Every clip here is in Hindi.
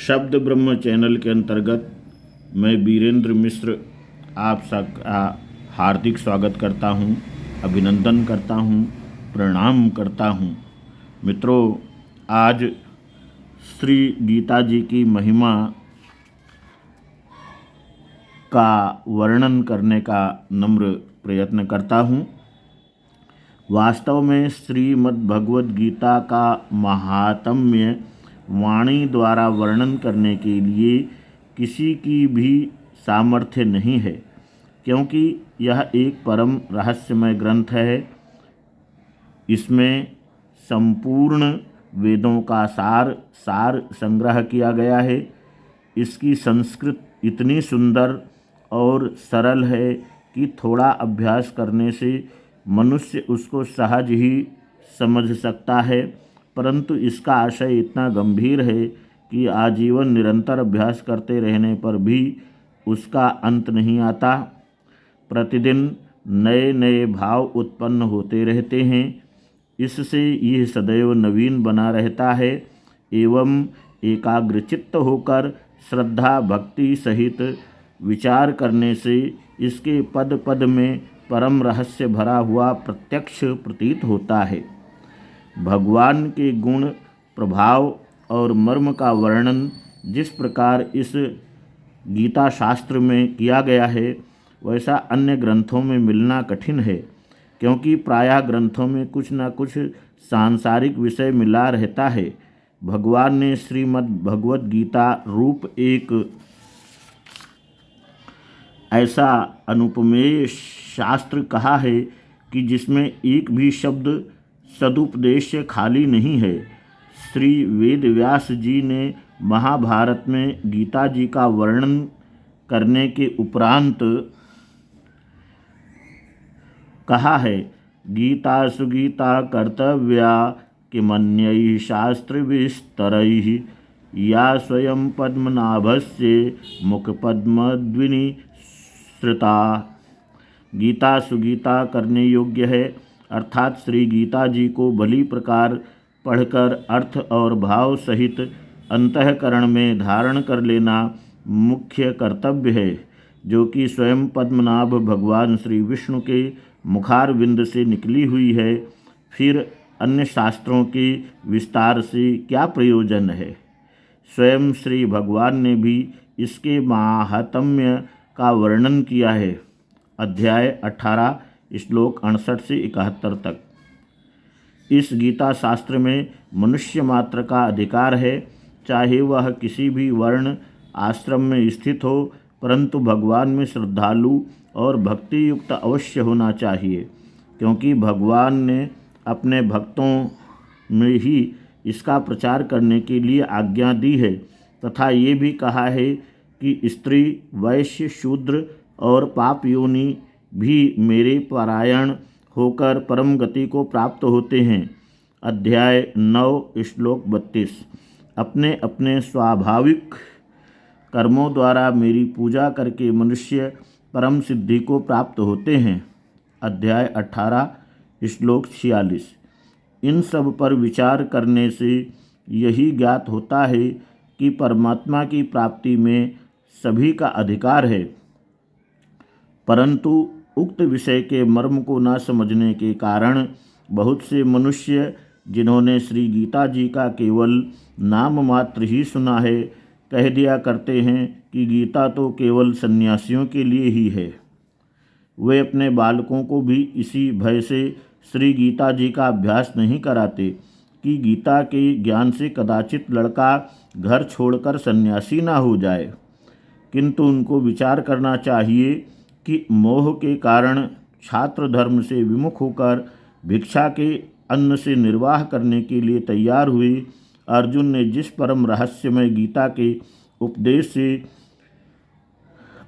शब्द ब्रह्म चैनल के अंतर्गत मैं वीरेंद्र मिश्र आप सबका हार्दिक स्वागत करता हूं, अभिनंदन करता हूं, प्रणाम करता हूं। मित्रों, आज श्री गीता जी की महिमा का वर्णन करने का नम्र प्रयत्न करता हूं। वास्तव में श्रीमद् भगवद गीता का महात्म्य वाणी द्वारा वर्णन करने के लिए किसी की भी सामर्थ्य नहीं है, क्योंकि यह एक परम रहस्यमय ग्रंथ है। इसमें संपूर्ण वेदों का सार संग्रह किया गया है। इसकी संस्कृत इतनी सुंदर और सरल है कि थोड़ा अभ्यास करने से मनुष्य उसको सहज ही समझ सकता है, परंतु इसका आशय इतना गंभीर है कि आजीवन निरंतर अभ्यास करते रहने पर भी उसका अंत नहीं आता। प्रतिदिन नए नए भाव उत्पन्न होते रहते हैं। इससे यह सदैव नवीन बना रहता है एवं एकाग्रचित्त होकर श्रद्धा भक्ति सहित विचार करने से इसके पद पद में परम रहस्य भरा हुआ प्रत्यक्ष प्रतीत होता है। भगवान के गुण, प्रभाव और मर्म का वर्णन जिस प्रकार इस गीता शास्त्र में किया गया है, वैसा अन्य ग्रंथों में मिलना कठिन है, क्योंकि प्रायः ग्रंथों में कुछ न कुछ सांसारिक विषय मिला रहता है। भगवान ने श्रीमद् भगवद गीता रूप एक ऐसा अनुपमेय शास्त्र कहा है कि जिसमें एक भी शब्द सदुपदेश खाली नहीं है। श्री वेद व्यास जी ने महाभारत में गीता जी का वर्णन करने के उपरांत कहा है, गीता सुगीता कर्तव्या किमन्यैः शास्त्रविस्तरैः या स्वयं पद्मनाभस्य मुखपद्मद्विनिसृता। गीता सुगीता करने योग्य है, अर्थात श्री गीता जी को भली प्रकार पढ़कर अर्थ और भाव सहित अंतःकरण में धारण कर लेना मुख्य कर्तव्य है, जो कि स्वयं पद्मनाभ भगवान श्री विष्णु के मुखारविंद से निकली हुई है। फिर अन्य शास्त्रों के विस्तार से क्या प्रयोजन है। स्वयं श्री भगवान ने भी इसके माहात्म्य का वर्णन किया है। अध्याय 18 श्लोक 68 से 71 तक। इस गीता शास्त्र में मनुष्य मात्र का अधिकार है, चाहे वह किसी भी वर्ण आश्रम में स्थित हो, परंतु भगवान में श्रद्धालु और भक्ति युक्त अवश्य होना चाहिए, क्योंकि भगवान ने अपने भक्तों में ही इसका प्रचार करने के लिए आज्ञा दी है, तथा ये भी कहा है कि स्त्री, वैश्य, शूद्र और पाप योनि भी मेरे परायण होकर परम गति को प्राप्त होते हैं। अध्याय 9 श्लोक 32। अपने अपने स्वाभाविक कर्मों द्वारा मेरी पूजा करके मनुष्य परम सिद्धि को प्राप्त होते हैं। अध्याय 18 श्लोक 46। इन सब पर विचार करने से यही ज्ञात होता है कि परमात्मा की प्राप्ति में सभी का अधिकार है, परंतु उक्त विषय के मर्म को न समझने के कारण बहुत से मनुष्य, जिन्होंने श्री गीता जी का केवल नाम मात्र ही सुना है, कह दिया करते हैं कि गीता तो केवल सन्यासियों के लिए ही है। वे अपने बालकों को भी इसी भय से श्री गीता जी का अभ्यास नहीं कराते कि गीता के ज्ञान से कदाचित लड़का घर छोड़कर सन्यासी ना हो जाए, किंतु उनको विचार करना चाहिए कि मोह के कारण छात्र धर्म से विमुख होकर भिक्षा के अन्न से निर्वाह करने के लिए तैयार हुए अर्जुन ने जिस परम रहस्यमय गीता के उपदेश से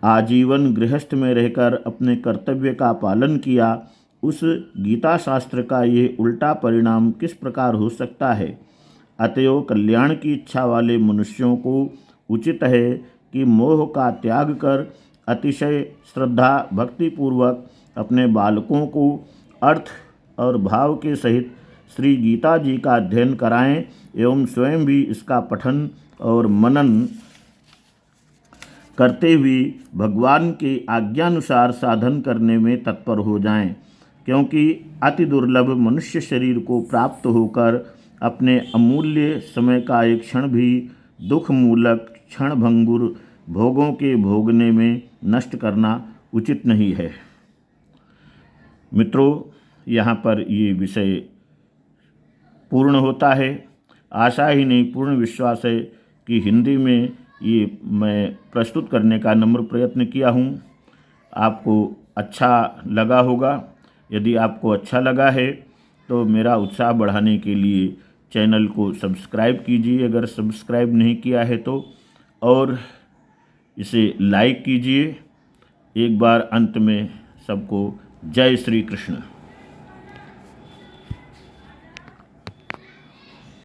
आजीवन गृहस्थ में रहकर अपने कर्तव्य का पालन किया, उस गीता शास्त्र का ये उल्टा परिणाम किस प्रकार हो सकता है। अतएव कल्याण की इच्छा वाले मनुष्यों को उचित है कि मोह का त्याग कर अतिशय श्रद्धा भक्तिपूर्वक अपने बालकों को अर्थ और भाव के सहित श्री गीता जी का अध्ययन कराएं एवं स्वयं भी इसका पठन और मनन करते हुए भगवान के आज्ञानुसार साधन करने में तत्पर हो जाएं, क्योंकि अति दुर्लभ मनुष्य शरीर को प्राप्त होकर अपने अमूल्य समय का एक क्षण भी दुख मूलक क्षणभंगुर भोगों के भोगने में नष्ट करना उचित नहीं है। मित्रों, यहाँ पर ये विषय पूर्ण होता है। आशा ही नहीं, पूर्ण विश्वास है कि हिंदी में ये मैं प्रस्तुत करने का नम्र प्रयत्न किया हूँ। आपको अच्छा लगा होगा। यदि आपको अच्छा लगा है तो मेरा उत्साह बढ़ाने के लिए चैनल को सब्सक्राइब कीजिए अगर सब्सक्राइब नहीं किया है तो, और इसे लाइक कीजिए। एक बार अंत में सबको जय श्री कृष्ण।